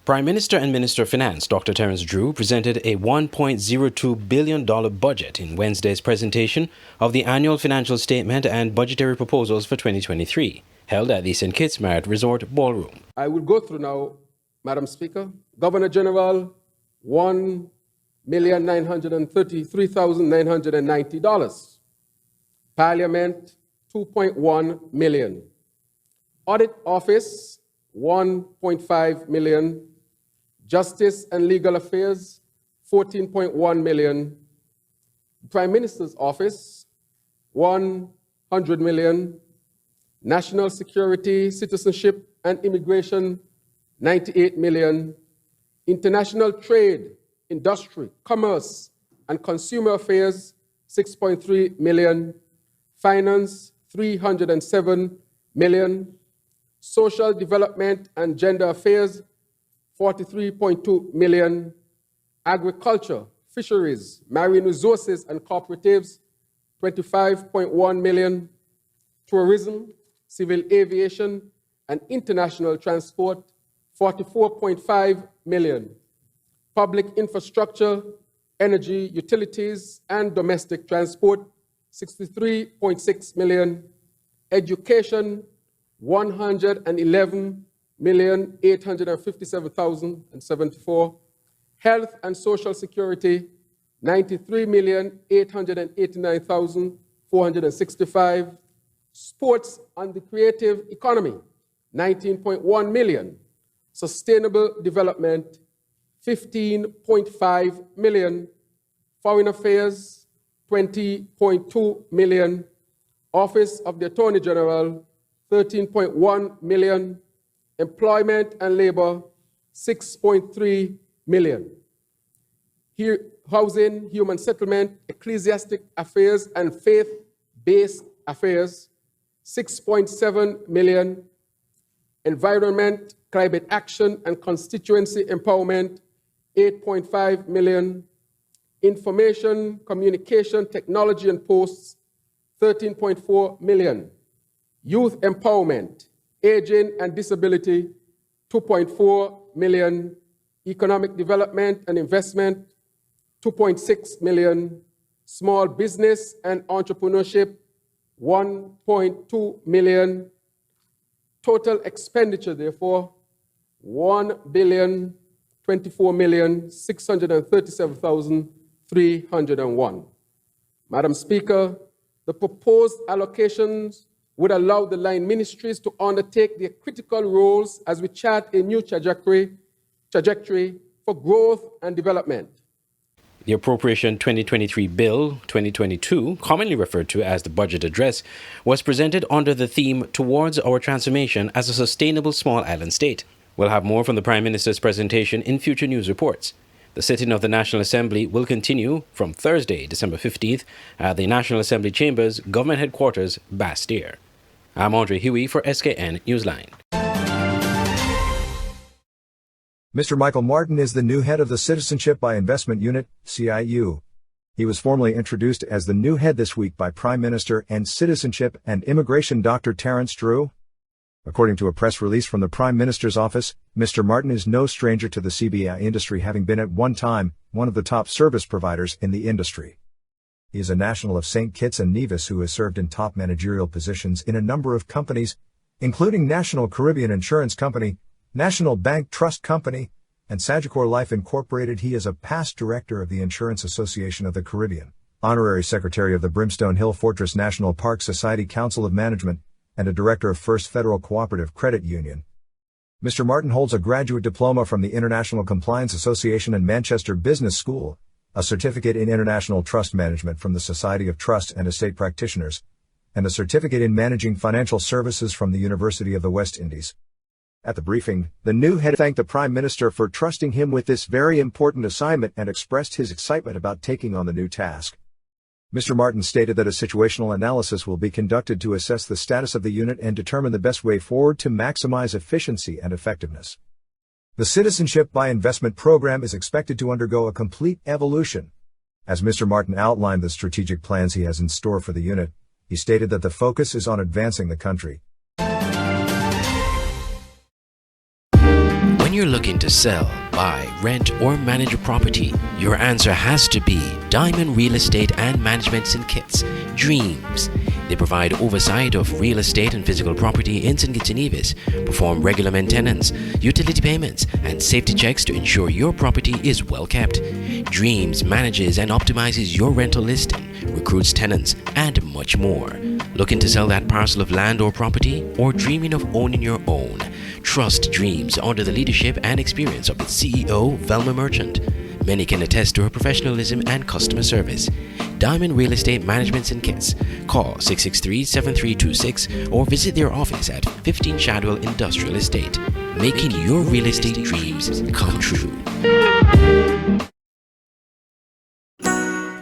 Prime Minister and Minister of Finance Dr. Terence Drew presented a $1.02 billion budget in Wednesday's presentation of the annual financial statement and budgetary proposals for 2023, held at the St. Kitts Marriott Resort Ballroom. I will go through now, Madam Speaker. Governor General, $1,933,990. Parliament, $2.1 million. Audit Office, $1.5 million. Justice and Legal Affairs, $14.1 million. Prime Minister's Office, $100 million. National Security, Citizenship and Immigration, $98 million. International Trade, Industry, Commerce and Consumer Affairs, $6.3 million. Finance, $307 million. Social Development and Gender Affairs, $43.2 million. Agriculture, Fisheries, Marine Resources and Cooperatives, $25.1 million. Tourism, Civil Aviation and International Transport, $44.5 million. Public Infrastructure, Energy, Utilities and Domestic Transport, $63.6 million. Education, $111,857,074. Health and Social Security, $93,889,465. Sports and the Creative Economy, $19.1 million. Sustainable Development, $15.5 million. Foreign Affairs, $20.2 million. Office of the Attorney General, $13.1 million. Employment and Labor, $6.3 million. Housing, Human Settlement, Ecclesiastic Affairs and Faith-Based Affairs, $6.7 million. Environment, Climate Action and Constituency Empowerment, $8.5 million. Information, Communication, Technology and Posts, $13.4 million. Youth Empowerment, Aging and Disability, $2.4 million. Economic Development and Investment, $2.6 million. Small Business and Entrepreneurship, $1.2 million. Total expenditure, therefore, $1,024,637,301. Madam Speaker, the proposed allocations would allow the line ministries to undertake their critical roles as we chart a new trajectory for growth and development. The Appropriation 2023 Bill 2022, commonly referred to as the Budget Address, was presented under the theme Towards Our Transformation as a Sustainable Small Island State. We'll have more from the Prime Minister's presentation in future news reports. The sitting of the National Assembly will continue from Thursday, December 15th, at the National Assembly Chambers, Government Headquarters, Bastille. I'm Andre Huey for SKN Newsline. Mr. Michael Martin is the new head of the Citizenship by Investment Unit, CIU. He was formally introduced as the new head this week by Prime Minister and Citizenship and Immigration Dr. Terence Drew. According to a press release from the Prime Minister's office, Mr. Martin is no stranger to the CBI industry, having been at one time one of the top service providers in the industry. He is a national of St. Kitts and Nevis who has served in top managerial positions in a number of companies, including National Caribbean Insurance Company, National Bank Trust Company, and Sagicor Life Incorporated. He is a past director of the Insurance Association of the Caribbean, honorary secretary of the Brimstone Hill Fortress National Park Society Council of Management, and a director of First Federal Cooperative Credit Union. Mr. Martin holds a graduate diploma from the International Compliance Association and Manchester Business School, a certificate in International Trust Management from the Society of Trust and Estate Practitioners, and a certificate in Managing Financial Services from the University of the West Indies. At the briefing, the new head thanked the Prime Minister for trusting him with this very important assignment and expressed his excitement about taking on the new task. Mr. Martin stated that a situational analysis will be conducted to assess the status of the unit and determine the best way forward to maximize efficiency and effectiveness. The Citizenship by Investment program is expected to undergo a complete evolution. As Mr. Martin outlined the strategic plans he has in store for the unit, he stated that the focus is on advancing the country. you're looking to sell, buy, rent, or manage a property, your answer has to be Diamond Real Estate and Management St. Kitts, Dreams. They provide oversight of real estate and physical property in St. Kitts and Nevis, perform regular maintenance, utility payments, and safety checks to ensure your property is well kept. Dreams manages and optimizes your rental listing, recruits tenants, and much more. Looking to sell that parcel of land or property, or dreaming of owning your own? Trust Dreams under the leadership and experience of its CEO, Velma Merchant. Many can attest to her professionalism and customer service. Diamond Real Estate Management St. Kitts. Call 663-7326 or visit their office at 15 Shadwell Industrial Estate, making your real estate dreams come true.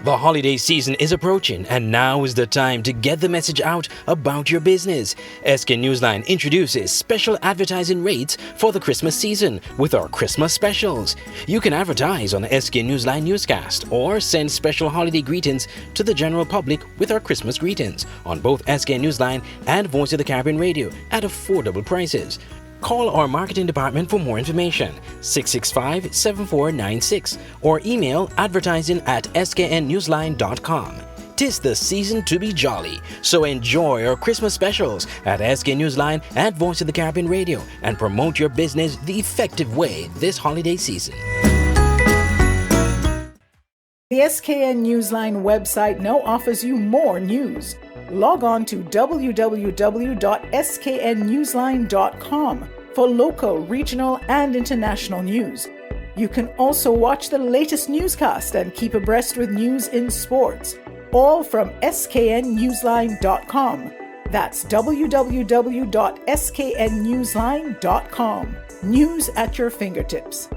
The holiday season is approaching, and now is the time to get the message out about your business. SK Newsline introduces special advertising rates for the Christmas season with our Christmas specials. You can advertise on the SK Newsline Newscast or send special holiday greetings to the general public with our Christmas greetings on both SK Newsline and Voice of the Caribbean Radio at affordable prices. Call our marketing department for more information, 665-7496, or email advertising@sknnewsline.com. 'Tis the season to be jolly, so enjoy our Christmas specials at SK Newsline and Voice of the Caribbean Radio and promote your business the effective way this holiday season. The SKN Newsline website now offers you more news. Log on to www.sknnewsline.com for local, regional, and international news. You can also watch the latest newscast and keep abreast with news in sports, all from sknnewsline.com. That's www.sknnewsline.com. News at your fingertips.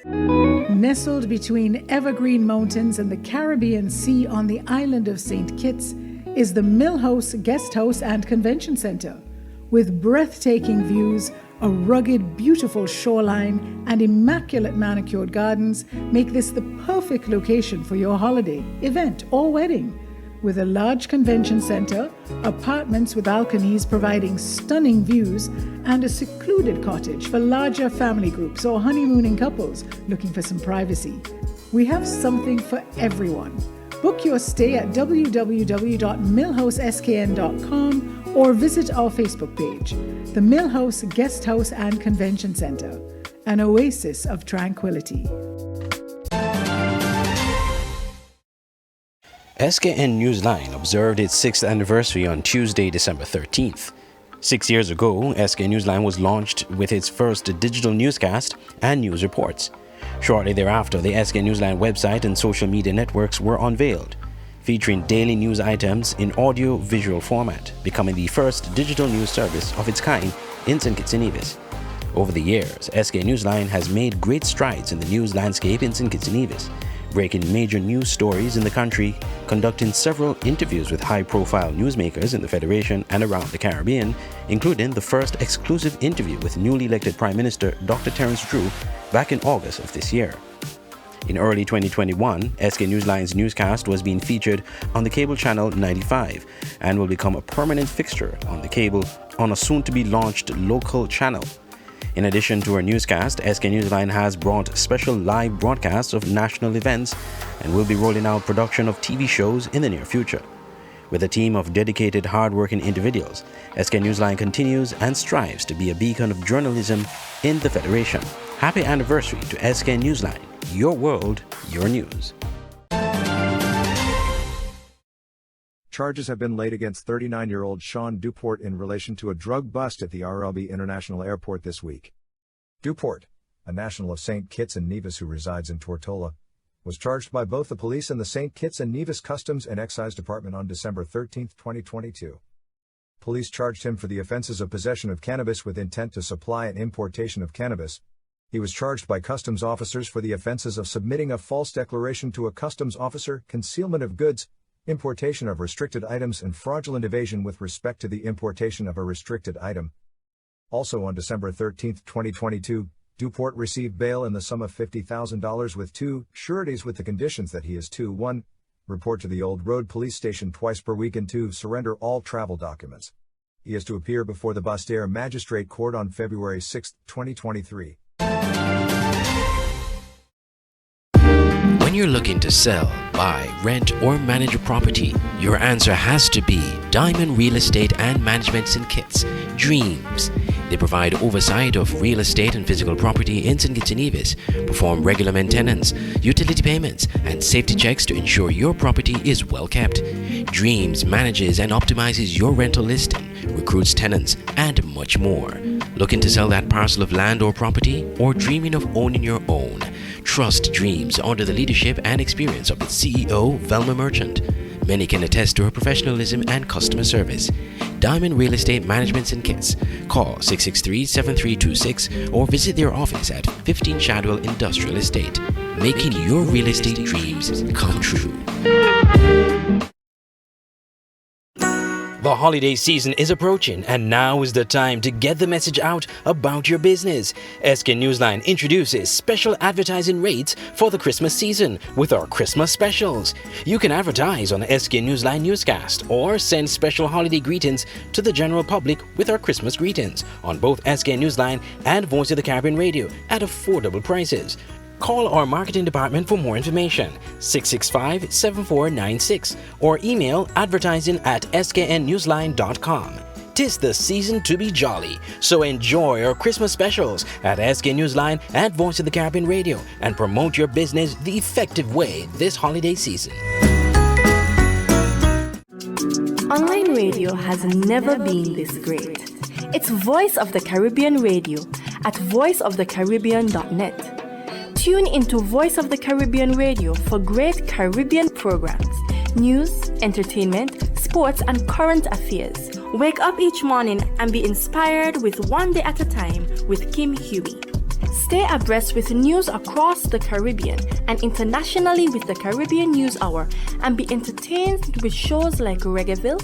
Nestled between evergreen mountains and the Caribbean Sea on the island of St. Kitts is the Millhouse Guest House and Convention Center. With breathtaking views, a rugged, beautiful shoreline, and immaculate manicured gardens make this the perfect location for your holiday, event, or wedding. With a large convention center, apartments with balconies providing stunning views, and a secluded cottage for larger family groups or honeymooning couples looking for some privacy. We have something for everyone. Book your stay at www.millhouseskn.com or visit our Facebook page, the Millhouse Guest House and Convention Center, an oasis of tranquility. SKN Newsline observed its 6th anniversary on Tuesday, December 13th. 6 years ago, SK Newsline was launched with its first digital newscast and news reports. Shortly thereafter, the SK Newsline website and social media networks were unveiled, featuring daily news items in audio-visual format, becoming the first digital news service of its kind in St. Kitts and Nevis. Over the years, SK Newsline has made great strides in the news landscape in St. Kitts and Nevis, breaking major news stories in the country, conducting several interviews with high-profile newsmakers in the Federation and around the Caribbean, including the first exclusive interview with newly elected Prime Minister Dr. Terence Drew back in August of this year. In early 2021, SK Newsline's newscast was being featured on the cable channel 95 and will become a permanent fixture on the cable on a soon-to-be-launched local channel. In addition to her newscast, SK Newsline has brought special live broadcasts of national events and will be rolling out production of TV shows in the near future. With a team of dedicated, hard-working individuals, SK Newsline continues and strives to be a beacon of journalism in the Federation. Happy anniversary to SK Newsline. Your world, your news. Charges have been laid against 39-year-old Sean Duport in relation to a drug bust at the RLB International Airport this week. Duport, a national of St. Kitts and Nevis who resides in Tortola, was charged by both the police and the St. Kitts and Nevis Customs and Excise Department on December 13, 2022. Police charged him for the offenses of possession of cannabis with intent to supply and importation of cannabis. He was charged by customs officers for the offenses of submitting a false declaration to a customs officer, concealment of goods, importation of restricted items, and fraudulent evasion with respect to the importation of a restricted item. Also on December 13, 2022, Duport received bail in the sum of $50,000 with 2 sureties with the conditions that he is to 1. Report to the Old Road Police Station twice per week and 2. Surrender all travel documents. He is to appear before the Bustaire Magistrate Court on February 6, 2023. When you're looking to sell, buy, rent, or manage a property, your answer has to be Diamond Real Estate and Management St. Kitts, Dreams. They provide oversight of real estate and physical property in St. Kitts and Nevis, perform regular maintenance, utility payments, and safety checks to ensure your property is well kept. Dreams manages and optimizes your rental listing, recruits tenants, and much more. Looking to sell that parcel of land or property, or dreaming of owning your own? Trust Dreams under the leadership and experience of its CEO, Velma Merchant. Many can attest to her professionalism and customer service. Diamond Real Estate Management St. Kitts. Call 663-7326 or visit their office at 15 Shadwell Industrial Estate, making your real estate dreams come true. The holiday season is approaching, and now is the time to get the message out about your business. SK Newsline introduces special advertising rates for the Christmas season with our Christmas specials. You can advertise on the SK Newsline Newscast or send special holiday greetings to the general public with our Christmas greetings on both SK Newsline and Voice of the Caribbean Radio at affordable prices. Call our marketing department for more information, 665-7496, or email advertising@sknnewsline.com. 'Tis the season to be jolly, so enjoy our Christmas specials at SK Newsline and Voice of the Caribbean Radio and promote your business the effective way this holiday season. Online radio has never been this great. It's Voice of the Caribbean Radio at voiceofthecaribbean.net. Tune into Voice of the Caribbean Radio for great Caribbean programs, news, entertainment, sports, and current affairs. Wake up each morning and be inspired with One Day at a Time with Kim Huey. Stay abreast with news across the Caribbean and internationally with the Caribbean News Hour, and be entertained with shows like Reggaeville,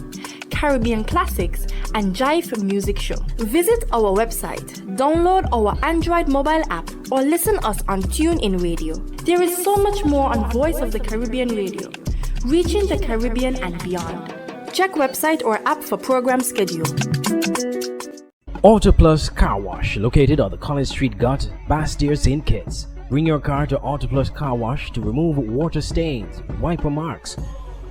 Caribbean Classics, and Jive Music Show. Visit our website, download our Android mobile app, or listen us on TuneIn Radio. There is so much more on Voice of the Caribbean Radio, reaching the Caribbean and beyond. Check website or app for program schedule. Auto Plus Car Wash, located on the College Street Gut, Bastille, St. Kitts. Bring your car to Auto Plus Car Wash to remove water stains, wiper marks.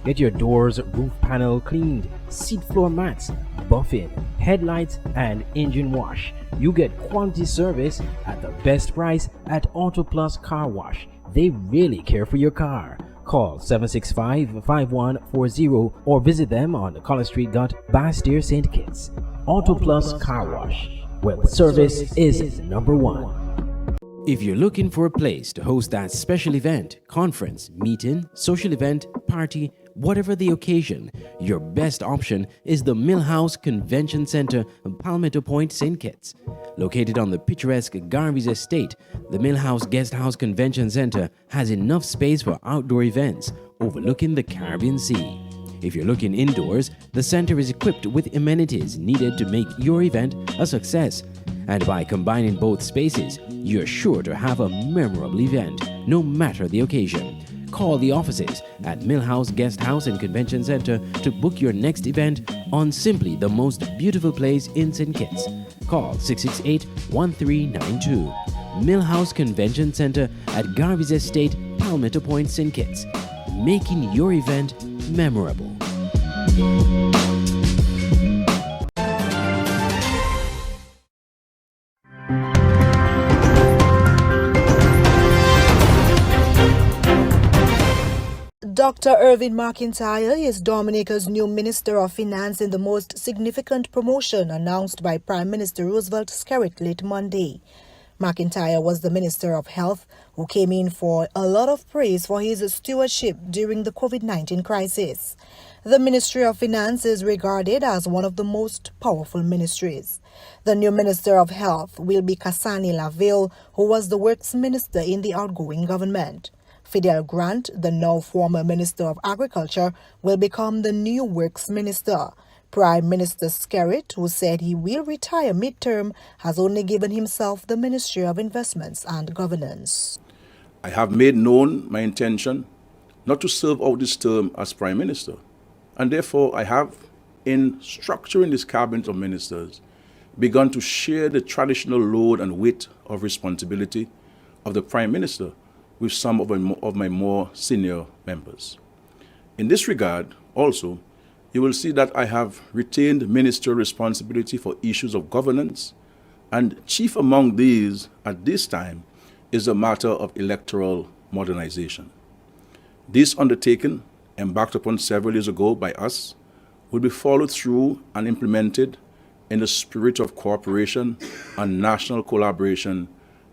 Get your doors, roof panel cleaned, seat floor mats, buffing, headlights, and engine wash. You get quality service at the best price at Auto Plus Car Wash. They really care for your car. Call 765-5140 or visit them on the College Street Gut, Bastille, St. Kitts. Auto Plus Car Wash, where the service is number one. If you're looking for a place to host that special event, conference, meeting, social event, party, whatever the occasion, your best option is the Millhouse Convention Center in Palmetto Point, St. Kitts. Located on the picturesque Garvey's Estate, the Millhouse Guesthouse Convention Center has enough space for outdoor events overlooking the Caribbean Sea. If you're looking indoors, the center is equipped with amenities needed to make your event a success. And by combining both spaces, you're sure to have a memorable event, no matter the occasion. Call the offices at Millhouse Guesthouse and Convention Center to book your next event on simply the most beautiful place in St. Kitts. Call 668-1392. Millhouse Convention Center at Garvey's Estate, Palmetto Point, St. Kitts. Making your event memorable. Dr. Irvin McIntyre is Dominica's new Minister of Finance in the most significant promotion announced by Prime Minister Roosevelt Skerrit late Monday. McIntyre was the Minister of Health who came in for a lot of praise for his stewardship during the COVID-19 crisis. The Ministry of Finance is regarded as one of the most powerful ministries. The new Minister of Health will be Cassani Laville, who was the Works Minister in the outgoing government. Fidel Grant, the now former Minister of Agriculture, will become the new Works Minister. Prime Minister Skerrit, who said he will retire midterm, has only given himself the Ministry of Investments and Governance. I have made known my intention not to serve out this term as Prime Minister, and therefore I have, in structuring this cabinet of ministers, begun to share the traditional load and weight of responsibility of the Prime Minister with some of my more senior members. In this regard, also, you will see that I have retained ministerial responsibility for issues of governance, and chief among these at this time is the matter of electoral modernization. This undertaking, embarked upon several years ago by us, will be followed through and implemented in the spirit of cooperation and national collaboration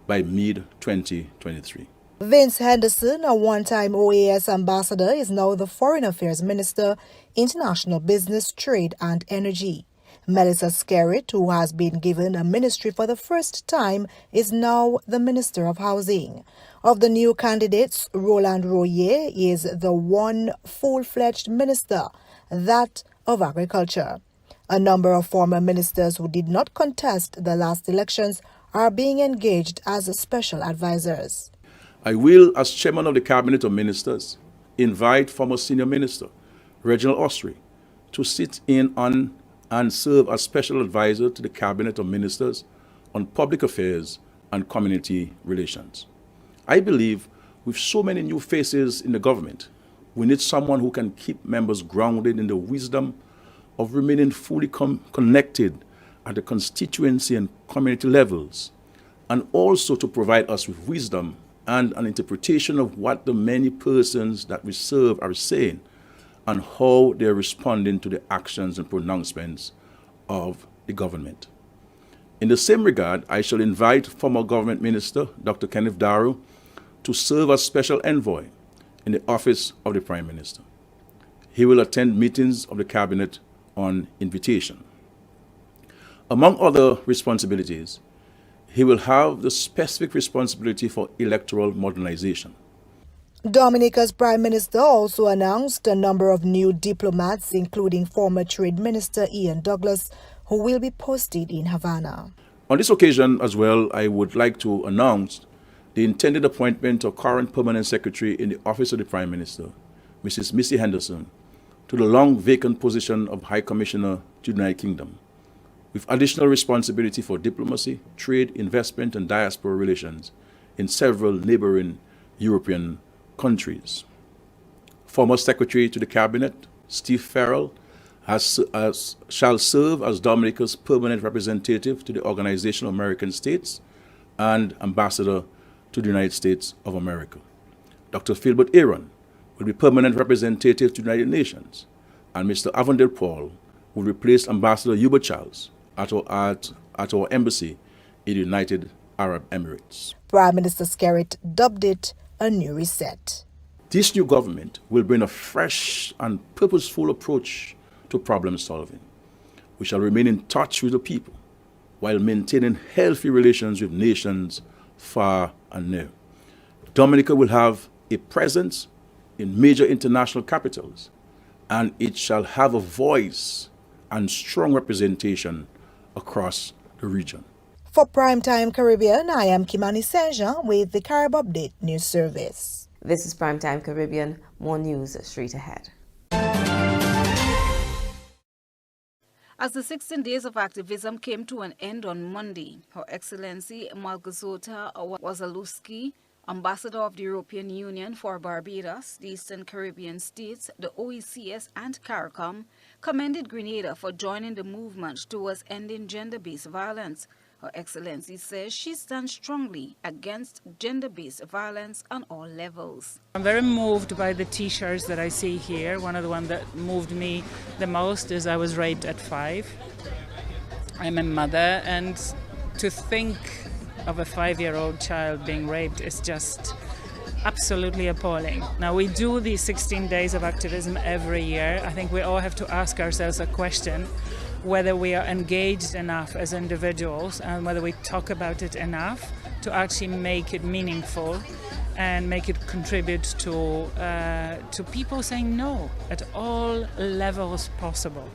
by mid-2023. Vince Henderson, a one-time OAS ambassador, is now the Foreign Affairs Minister, International Business, Trade and Energy. Melissa Skerritt, who has been given a ministry for the first time, is now the Minister of Housing. Of the new candidates, Roland Royer is the one full-fledged minister, that of Agriculture. A number of former ministers who did not contest the last elections are being engaged as special advisors. I will, as Chairman of the Cabinet of Ministers, invite former Senior Minister Reginald Osry to sit in on and serve as special advisor to the Cabinet of Ministers on Public Affairs and Community Relations. I believe with so many new faces in the government, we need someone who can keep members grounded in the wisdom of remaining fully connected at the constituency and community levels, and also to provide us with wisdom and an interpretation of what the many persons that we serve are saying and how they're responding to the actions and pronouncements of the government. In the same regard, I shall invite former government minister, Dr. Kenneth Darrow, to serve as special envoy in the office of the Prime Minister. He will attend meetings of the Cabinet on invitation. Among other responsibilities, he will have the specific responsibility for electoral modernization. Dominica's Prime Minister also announced a number of new diplomats, including former Trade Minister Ian Douglas, who will be posted in Havana. On this occasion as well, I would like to announce the intended appointment of current Permanent Secretary in the Office of the Prime Minister, Mrs. Missy Henderson, to the long vacant position of High Commissioner to the United Kingdom, with additional responsibility for diplomacy, trade, investment, and diaspora relations in several neighboring European countries. Former Secretary to the Cabinet, Steve Farrell, shall serve as Dominica's permanent representative to the Organization of American States and Ambassador to the United States of America. Dr. Philbert Aaron will be permanent representative to the United Nations, and Mr. Avondale Paul will replace Ambassador Hubert Charles at our embassy in the United Arab Emirates. Prime Minister Skerritt dubbed it a new reset. This new government will bring a fresh and purposeful approach to problem solving. We shall remain in touch with the people while maintaining healthy relations with nations far and near. Dominica will have a presence in major international capitals, and it shall have a voice and strong representation across the region. For Primetime Caribbean, I am Kimani Saint-Jean with the Carib Update News Service. This is Primetime Caribbean. More news straight ahead. As the 16 days of activism came to an end on Monday, Her Excellency Malgorzata Wasilewski, Ambassador of the European Union for Barbados, the Eastern Caribbean states, the OECS and CARICOM, commended Grenada for joining the movement towards ending gender-based violence. Her Excellency says she stands strongly against gender-based violence on all levels. I'm very moved by the t-shirts that I see here. One of the ones that moved me the most is I was raped at 5. I'm a mother, and to think of a 5-year-old child being raped is just absolutely appalling. Now, we do these 16 days of activism every year. I think we all have to ask ourselves a question, whether we are engaged enough as individuals and whether we talk about it enough to actually make it meaningful and make it contribute to people saying no at all levels possible.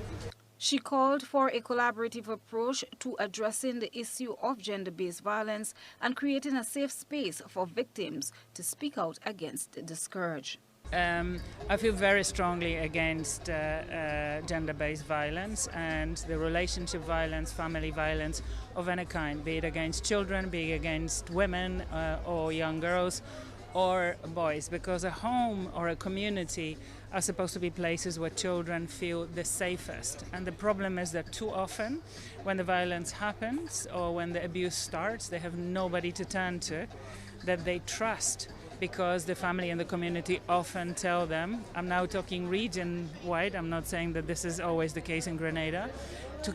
She called for a collaborative approach to addressing the issue of gender-based violence and creating a safe space for victims to speak out against the scourge. I feel very strongly against gender-based violence and the relationship violence, family violence of any kind, be it against children, be it against women or young girls, or boys, because a home or a community are supposed to be places where children feel the safest. And the problem is that too often when the violence happens or when the abuse starts, they have nobody to turn to that they trust, because the family and the community often tell them, I'm now talking region-wide, I'm not saying that this is always the case in Grenada, to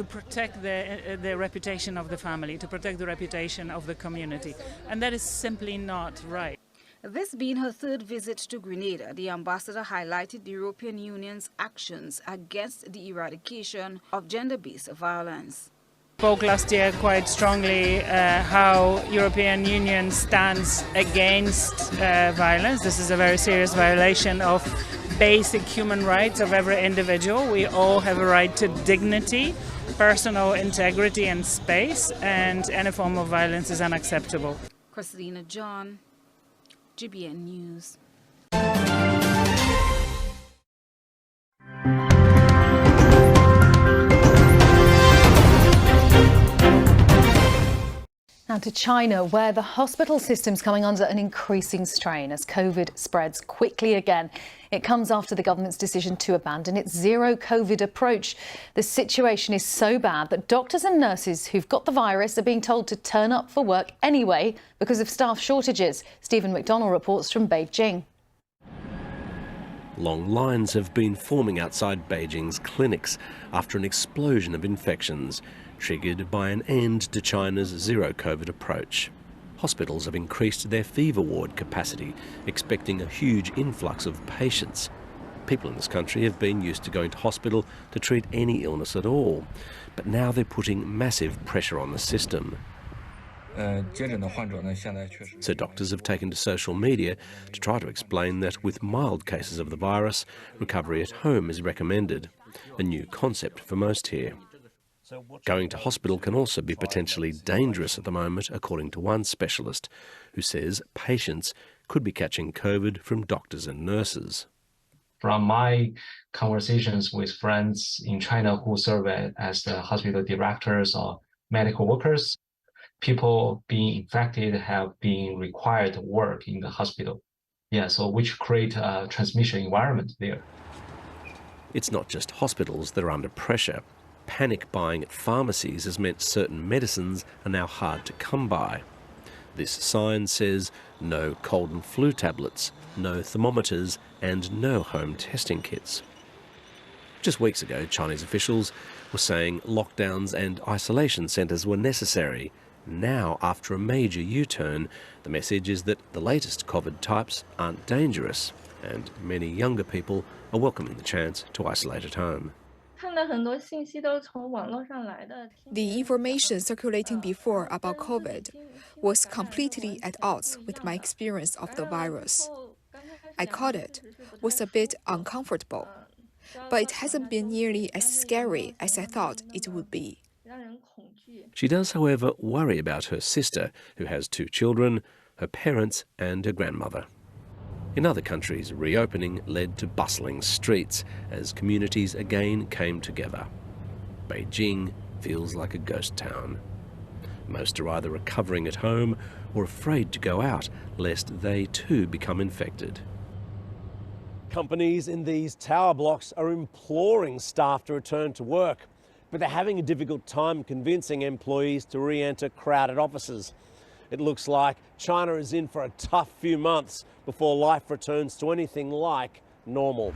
protect the reputation of the family, to protect the reputation of the community. And that is simply not right. This being her third visit to Grenada, the ambassador highlighted the European Union's actions against the eradication of gender-based violence. Spoke last year quite strongly how European Union stands against violence. This is a very serious violation of basic human rights of every individual. We all have a right to dignity, personal integrity and space, and any form of violence is unacceptable. Christina John, GBN News. Now to China, where the hospital system's coming under an increasing strain as COVID spreads quickly again. It comes after the government's decision to abandon its zero-COVID approach. The situation is so bad that doctors and nurses who've got the virus are being told to turn up for work anyway because of staff shortages. Stephen McDonnell reports from Beijing. Long lines have been forming outside Beijing's clinics after an explosion of infections, triggered by an end to China's zero-COVID approach. Hospitals have increased their fever ward capacity, expecting a huge influx of patients. People in this country have been used to going to hospital to treat any illness at all, but now they're putting massive pressure on the system. So doctors have taken to social media to try to explain that with mild cases of the virus, recovery at home is recommended, a new concept for most here. Going to hospital can also be potentially dangerous at the moment, according to one specialist, who says patients could be catching COVID from doctors and nurses. From my conversations with friends in China who serve as the hospital directors or medical workers, people being infected have been required to work in the hospital. So which create a transmission environment there. It's not just hospitals that are under pressure. Panic buying at pharmacies has meant certain medicines are now hard to come by. This sign says no cold and flu tablets, no thermometers and no home testing kits. Just weeks ago, Chinese officials were saying lockdowns and isolation centres were necessary. Now, after a major U-turn, the message is that the latest COVID types aren't dangerous, and many younger people are welcoming the chance to isolate at home. The information circulating before about COVID was completely at odds with my experience of the virus. I caught it, was a bit uncomfortable, but it hasn't been nearly as scary as I thought it would be. She does, however, worry about her sister, who has 2 children, her parents and her grandmother. In other countries, reopening led to bustling streets as communities again came together. Beijing feels like a ghost town. Most are either recovering at home or afraid to go out, lest they too become infected. Companies in these tower blocks are imploring staff to return to work, but they're having a difficult time convincing employees to re-enter crowded offices. It looks like China is in for a tough few months before life returns to anything like normal.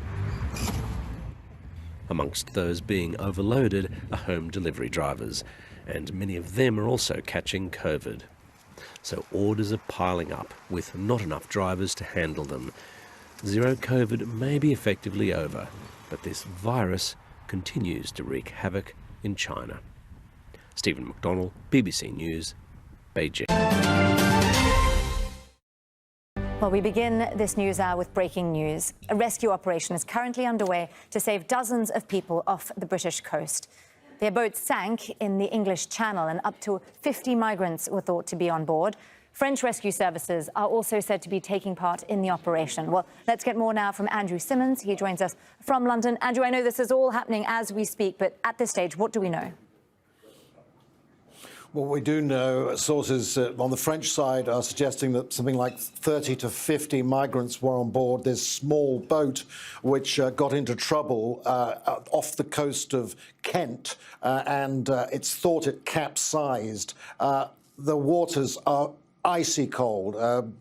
Amongst those being overloaded are home delivery drivers, and many of them are also catching COVID. So orders are piling up with not enough drivers to handle them. Zero COVID may be effectively over, but this virus continues to wreak havoc in China. Stephen McDonnell, BBC News, Beijing. Well, we begin this news hour with breaking news. A rescue operation is currently underway to save dozens of people off the British coast. Their boat sank in the English Channel and up to 50 migrants were thought to be on board. French rescue services are also said to be taking part in the operation. Well, let's get more now from Andrew Simmons. He joins us from London. Andrew, I know this is all happening as we speak, but at this stage, what do we know? Well, we do know sources on the French side are suggesting that something like 30 to 50 migrants were on board this small boat which got into trouble off the coast of Kent, and it's thought it capsized. The waters are icy cold,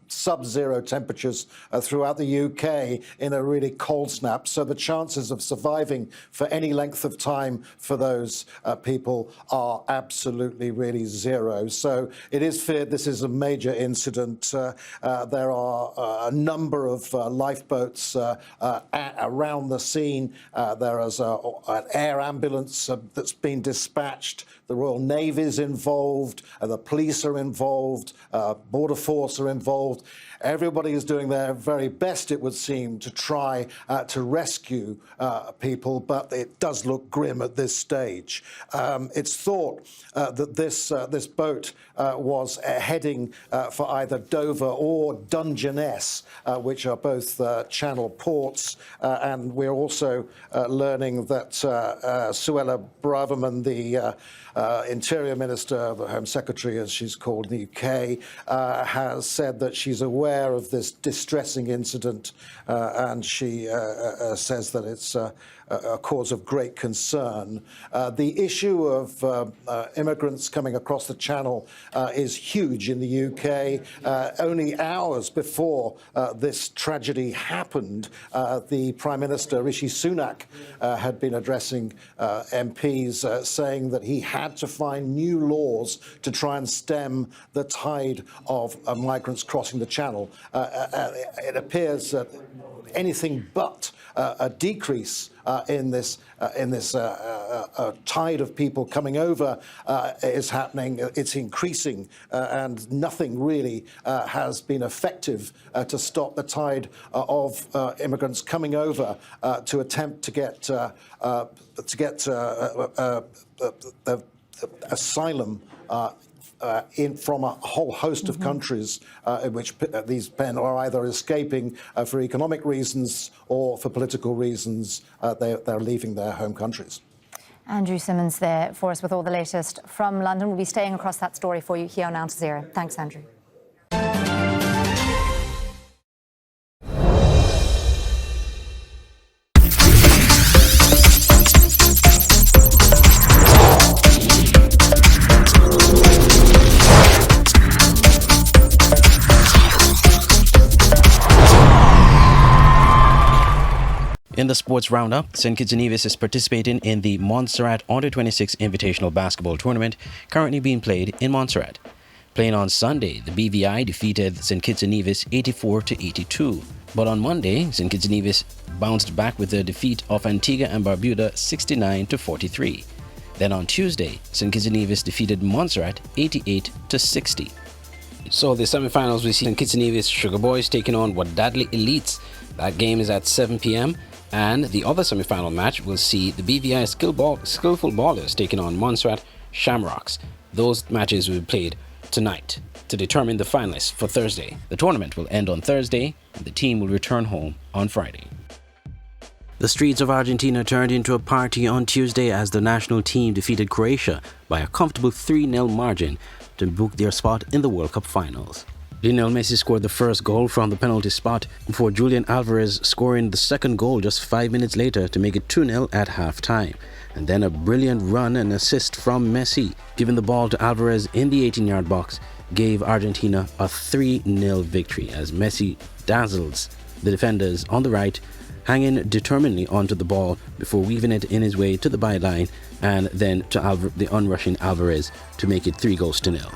sub-zero temperatures throughout the UK in a really cold snap. So the chances of surviving for any length of time for those people are absolutely really zero. So it is feared this is a major incident. There are a number of lifeboats around the scene. There is an air ambulance that's been dispatched. The Royal Navy is involved. The police are involved. Border Force are involved. Everybody is doing their very best, it would seem, to try to rescue people, but it does look grim at this stage. It's thought that this boat was heading for either Dover or Dungeness, which are both channel ports, and we're also learning that Suella Braverman, the Interior Minister, the Home Secretary, as she's called in the UK, has said that she's aware of this distressing incident, and she says that it's a cause of great concern. The issue of immigrants coming across the Channel is huge in the UK. Only hours before this tragedy happened, the Prime Minister, Rishi Sunak, had been addressing MPs saying that he had to find new laws to try and stem the tide of migrants crossing the Channel. It appears that anything but a decrease in this tide of people coming over is happening. It's increasing, and nothing really has been effective to stop the tide of immigrants coming over to attempt to get asylum from a whole host of countries in which these men are either escaping for economic reasons or for political reasons. They're leaving their home countries. Andrew Simmons there for us with all the latest from London. We'll be staying across that story for you here on Al Jazeera. Thanks, Andrew. In the sports roundup, St. Kitts and Nevis is participating in the Montserrat Under-26 Invitational Basketball Tournament currently being played in Montserrat. Playing on Sunday, the BVI defeated St. Kitts and Nevis 84-82. But on Monday, St. Kitts and Nevis bounced back with a defeat of Antigua and Barbuda 69-43. Then on Tuesday, St. Kitts and Nevis defeated Montserrat 88-60. So the semifinals, we see St. Kitts and Nevis Sugar Boys taking on Wadadli Elites. That game is at 7 p.m. And the other semi-final match will see the BVI Skillful Ballers taking on Montserrat Shamrocks. Those matches will be played tonight to determine the finalists for Thursday. The tournament will end on Thursday, and the team will return home on Friday. The streets of Argentina turned into a party on Tuesday as the national team defeated Croatia by a comfortable 3-0 margin to book their spot in the World Cup finals. Lionel Messi scored the first goal from the penalty spot before Julian Alvarez scoring the second goal just 5 minutes later to make it 2-0 at half-time. And then a brilliant run and assist from Messi, giving the ball to Alvarez in the 18-yard box, gave Argentina a 3-0 victory as Messi dazzles the defenders on the right, hanging determinedly onto the ball before weaving it in his way to the byline and then to the unrushing Alvarez to make it 3-0.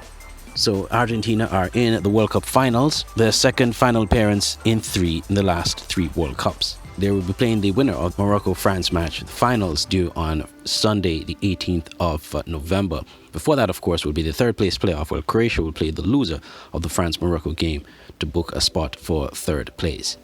So Argentina are in the World Cup finals, their second final appearance in the last 3 World Cups. They will be playing the winner of Morocco-France match, the finals due on Sunday, the 18th of November. Before that, of course, will be the third place playoff, where Croatia will play the loser of the France-Morocco game to book a spot for third place.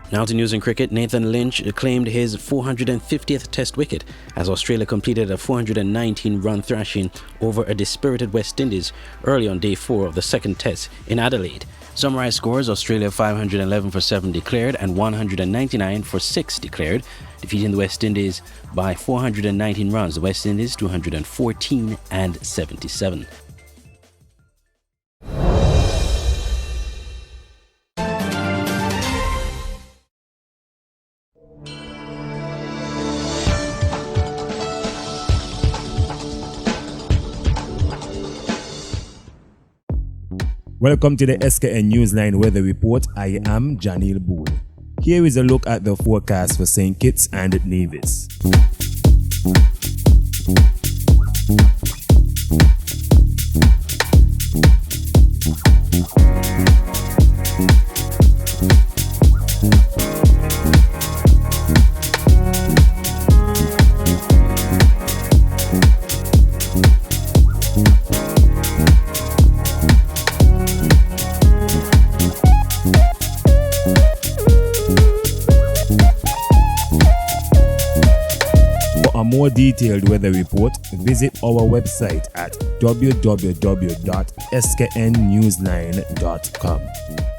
Now to news and cricket. Nathan Lynch claimed his 450th Test wicket as Australia completed a 419-run thrashing over a dispirited West Indies early on day 4 of the second Test in Adelaide. Summarised scores: Australia 511 for 7 declared and 199 for 6 declared. defeating the West Indies by 419 runs. The West Indies 214 and 77. Welcome to the SKN Newsline Weather Report. I am Janil Boone. Here is a look at the forecast for St. Kitts and Nevis. For a more detailed weather report, visit our website at www.sknnewsline.com.